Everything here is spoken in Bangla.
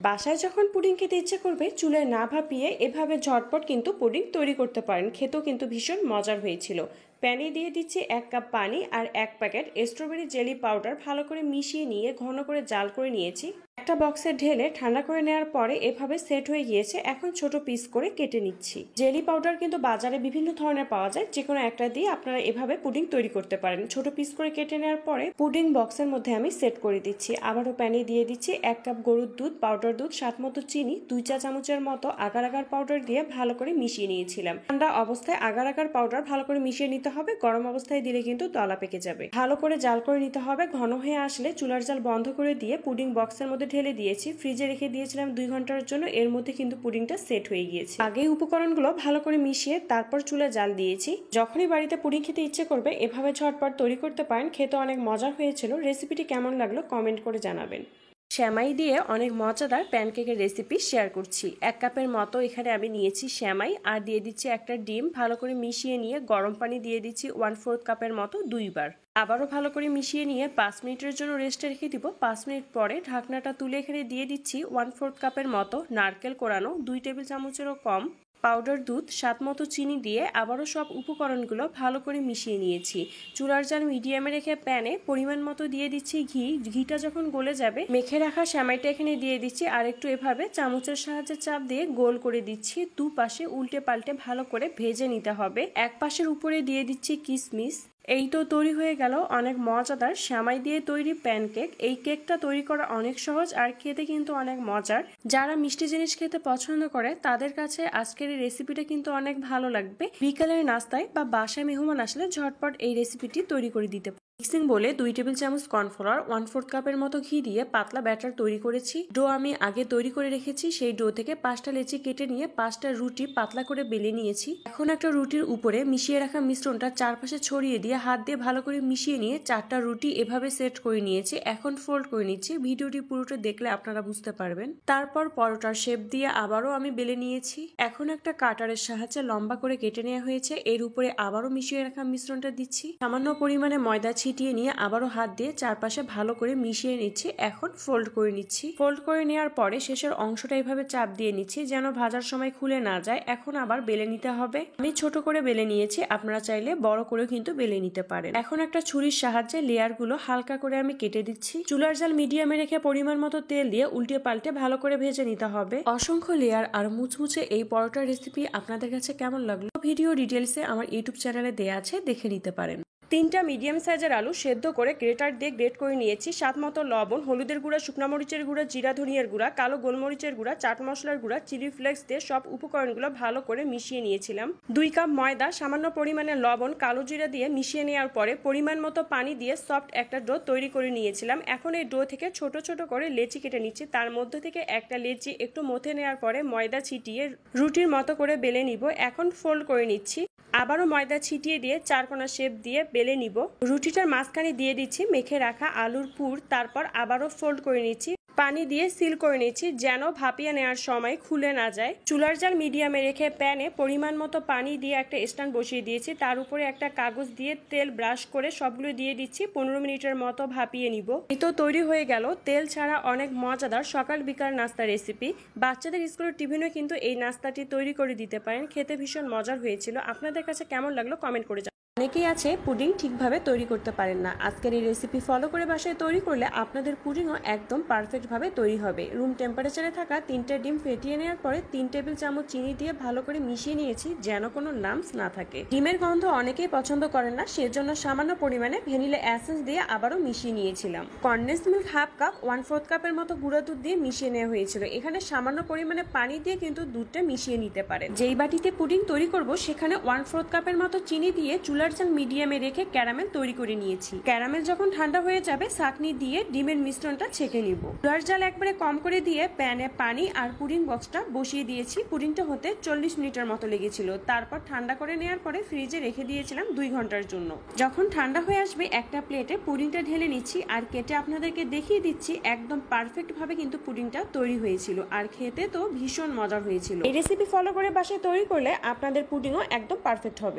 বাসায় যখন পুডিং খেতে ইচ্ছে করবে চুলায় না ভাপিয়ে এভাবে ঝটপট কিন্তু পুডিং তৈরি করতে পারেন। খেতেও কিন্তু ভীষণ মজার হয়েছিল। প্যানে দিয়ে দিচ্ছি 1 কাপ পানি আর 1 প্যাকেট স্ট্রবেরি জেলি পাউডার ভালো করে মিশিয়ে নিয়ে ঘন করে জাল করে নিয়েছি। একটা বক্সে ঢেলে ঠান্ডা করে নেওয়ার পরে এভাবে সেট হয়ে গিয়েছে। এখন ছোট পিস করে কেটে নিচ্ছি। জেলি পাউডার কিন্তু বাজারে বিভিন্ন ধরনের পাওয়া যায়, যে কোনো একটা দিয়ে আপনারা এভাবে পুডিং তৈরি করতে পারেন। ছোট পিস করে কেটে নেওয়ার পরে পুডিং বক্সের মধ্যে আমি সেট করে দিচ্ছি। আবারও প্যানে দিয়ে দিচ্ছি 1 কাপ গরুর দুধ, পাউডার দুধ, স্বাদ মতো চিনি, 2 চা চামচের মতো আগার আগার পাউডার দিয়ে ভালো করে মিশিয়ে নিয়েছিলাম। ঠান্ডা অবস্থায় আগার আগার পাউডার ভালো করে মিশিয়ে নিতে হবে, গরম অবস্থায় দিলে কিন্তু দলা পেকে যাবে। ভালো করে জাল করে নিতে হবে। ঘন হয়ে আসলে চুলার জাল বন্ধ করে দিয়ে পুডিং বক্সের মধ্যে ঢেলে দিয়েছি। ফ্রিজে রেখে দিয়েছিলাম 2 ঘন্টার জন্য। এর মধ্যে কিন্তু পুডিংটা সেট হয়ে গিয়েছে। আগে উপকরণগুলো ভালো করে মিশিয়ে তারপর চুলা জাল দিয়েছি। যখনই বাড়িতে পুডিং খেতে ইচ্ছে করবে এভাবে ঝটপট তৈরি করতে পারেন। খেতে অনেক মজার হয়েছিল। রেসিপিটি কেমন লাগলো কমেন্ট করে জানাবেন। শ্যামাই দিয়ে অনেক মজাদার প্যানকেকের রেসিপি শেয়ার করছি। 1 কাপের মতো এখানে আমি নিয়েছি শ্যামাই আর দিয়ে দিচ্ছি একটা ডিম। ভালো করে মিশিয়ে নিয়ে গরম পানি দিয়ে দিচ্ছি 1/4 কাপের মতো 2 বার। আবারও ভালো করে মিশিয়ে নিয়ে 5 মিনিটের জন্য রেস্টে রেখে দিব। 5 মিনিট পরে ঢাকনাটা তুলে এখানে দিয়ে দিচ্ছি 1/4 কাপের মতো নারকেল কোরানো, 2 টেবিল চামচেরও কম পাউডার দুধ, স্বাদ মতো চিনি দিয়ে আবারও সব উপকরণগুলো ভালো করে মিশিয়ে নিয়েছি। চুলার জাল মিডিয়ামে রেখে প্যানে পরিমাণ মতো দিয়ে দিচ্ছি ঘি। ঘিটা যখন গলে যাবে মেখে রাখা সেমাইটা এখানে দিয়ে দিচ্ছি আর একটু এভাবে চামচের সাহায্যে চাপ দিয়ে গোল করে দিচ্ছি। দুপাশে উল্টে পাল্টে ভালো করে ভেজে নিতে হবে। এক পাশের উপরে দিয়ে দিচ্ছি কিশমিশ। এই তো তৈরি হয়ে গেল অনেক মজাদার সেমাই দিয়ে তৈরি প্যানকেক। এই কেকটা তৈরি করা অনেক সহজ আর খেতে কিন্তু অনেক মজার। যারা মিষ্টি জিনিস খেতে পছন্দ করে তাদের কাছে আজকের এই রেসিপিটা কিন্তু অনেক ভালো লাগবে। বিকালের নাস্তায় বা বাসায় মেহমান আসলে ঝটপট এই রেসিপিটি তৈরি করে দিতে পারে। মিক্সিং বলে 2 টেবিল চামচ কর্নফ্লাওয়ার, 1/4 কাপের মতো ঘি দিয়ে পাতলা ব্যাটার তৈরি করেছি। ডো আমি আগে তৈরি করে রেখেছি। সেই ডো থেকে 5টা লেচি কেটে নিয়ে 5টা রুটি পাতলা করে বেলে নিয়েছি। এখন একটা রুটির উপরে মিশিয়ে রাখা মিশ্রণটা চারপাশে ছড়িয়ে দিয়ে হাত দিয়ে ভালো করে মিশিয়ে নিয়ে 4টা রুটি এভাবে সেট করে নিয়েছি। এখন ফোল্ড করে নিচ্ছি। ভিডিওটি পুরোটা দেখলে আপনারা বুঝতে পারবেন। তারপর পরোটার শেপ দিয়ে আবারও আমি বেলে নিয়েছি। এখন একটা কাটারের সাহায্যে লম্বা করে কেটে নেওয়া হয়েছে। এর উপরে আবারও মিশিয়ে রাখা মিশ্রণটা দিচ্ছি। সামান্য পরিমাণে ময়দা ছিটিয়ে নিয়ে আবারও হাত দিয়ে চারপাশে ভালো করে মিশিয়ে নিচ্ছি। এখন ফোল্ড করে নিচ্ছি। ফোল্ড করে নেওয়ার পরে শেষের অংশটা এইভাবে চাপ দিয়ে নিচ্ছি যেন ভাজার সময় খুলে না যায়। এখন আবার বেলে নিতে হবে। আমি ছোট করে বেলে নিয়েছি, আপনারা চাইলে বড় করেও কিন্তু বেলে নিতে পারেন। এখন একটা ছুরির সাহায্যে লেয়ার গুলো হালকা করে আমি কেটে দিচ্ছি। চুলার জাল মিডিয়ামে রেখে পরিমাণ মতো তেল দিয়ে উল্টে পাল্টে ভালো করে ভেজে নিতে হবে। অসংখ্য লেয়ার আর মুচমুচে এই পরোটার রেসিপি আপনাদের কাছে কেমন লাগলো ভিডিও ডিটেলসে আমার ইউটিউব চ্যানেলে দেয়া আছে, দেখে নিতে পারেন। 3টা মিডিয়াম সাইজের আলু সেদ্ধ করে গ্রেটার দিয়ে গ্রেট করে নিয়েছি। স্বাদ মতো লবণ, হলুদের গুঁড়া, শুকনো মরিচের গুঁড়া, জিরা ধনিয়ার গুঁড়া, কালো গোলমরিচের গুঁড়া, চাট মশলার গুঁড়া, চিলি ফ্লেক্স দিয়ে সব উপকরণগুলো ভালো করে মিশিয়ে নিয়েছিলাম। 2 কাপ ময়দা, সামান্য পরিমাণে লবণ, কালো জিরা দিয়ে মিশিয়ে নেওয়ার পরে পরিমাণ মতো পানি দিয়ে সফট একটা ডো তৈরি করে নিয়েছিলাম। এখন এই ডো থেকে ছোট ছোট করে লেচি কেটে নিচ্ছি। তার মধ্যে থেকে একটা লেচি একটু মথে নেওয়ার পরে ময়দা ছিটিয়ে রুটির মতো করে বেলে নিব। এখন ফোল্ড করে নিচ্ছি। আবারও ময়দা ছিটিয়ে দিয়ে চারকোনা শেপ দিয়ে বেলে নিব। রুটিটার মাঝখানে দিয়ে দিচ্ছি মেখে রাখা আলুর পুর। তারপর আবারও ফোল্ড করে নিচ্ছি। পানি দিয়ে সিল করে নিচ্ছি যেন ভাপিয়ে নেওয়ার সময় খুলে না যায়। চুলার জাল মিডিয়ামে রেখে প্যানে পরিমাণ মতো পানি দিয়ে একটা স্ট্যান্ড বসিয়ে দিয়েছি। তার উপরে একটা কাগজ দিয়ে তেল ব্রাশ করে সবগুলো দিয়ে দিচ্ছি। 15 মিনিটের মতো ভাপিয়ে নিব। এই তো তৈরি হয়ে গেল তেল ছাড়া অনেক মজাদার সকাল বিকাল নাস্তা রেসিপি। বাচ্চাদের স্কুলের টিফিনও কিন্তু এই নাস্তাটি তৈরি করে দিতে পারেন। খেতে ভীষণ মজার হয়েছিল। আপনাদের কাছে কেমন লাগলো কমেন্ট করে জানান। অনেকেই আছে পুডিং ঠিকভাবে তৈরি করতে পারেন না। আজকের এই রেসিপি ফলো করে বাসায় তৈরি করলে আপনাদের পুডিংও একদম পারফেক্টভাবে তৈরি হবে। রুম টেম্পারেচারে থাকা 3টে ডিম ফেটিয়ে নেওয়ার পরে 3 টেবিল চামচ চিনি দিয়ে ভালো করে মিশিয়ে নিয়েছি যেন কোনো লাম্পস না থাকে। ডিমের গন্ধ অনেকেই পছন্দ করেন না, সেজন্য সামান্য পরিমাণে ভ্যানিলা এসেন্স দিয়ে আবারও মিশিয়ে নিয়েছিলাম। কনডেন্স মিল্ক 1/2 কাপ, 1/4 কাপের মতো গুঁড়া দুধ দিয়ে মিশিয়ে নেওয়া হয়েছিল। এখানে সামান্য পরিমাণে পানি দিয়ে কিন্তু দুধটা মিশিয়ে নিতে পারেন। যেই বাটিতে পুডিং তৈরি করব সেখানে 1/4 কাপের মতো চিনি দিয়ে চুলার জাল মিডিয়ামে রেখে ক্যারামেল তৈরি করে নিয়েছি। ক্যারামেল যখন ঠান্ডা হয়ে যাবে ছাঁকনি দিয়ে ডিমের মিশ্রণটা ছেঁকে নিব। চুলার জাল একবারে কম করে দিয়ে প্যানে পানি আর পুডিং বক্সটা বসিয়ে দিয়েছি। পুডিংটা হতে 40 মিনিটের মতো লেগেছিল। তারপর ঠান্ডা করে নেওয়ার পরে ফ্রিজে রেখে দিয়েছিলাম 2 ঘন্টার জন্য। যখন ঠান্ডা হয়ে আসবে একটা প্লেটে পুডিংটা ঢেলে নিচ্ছি আর কেটে আপনাদেরকে দেখিয়ে দিচ্ছি। একদম পারফেক্ট ভাবে কিন্তু পুডিংটা তৈরি হয়েছিল আর খেতে তো ভীষণ মজার হয়েছিল। এই রেসিপি ফলো করে বাসায় তৈরি করলে আপনাদের পুডিংও একদম পারফেক্ট হবে।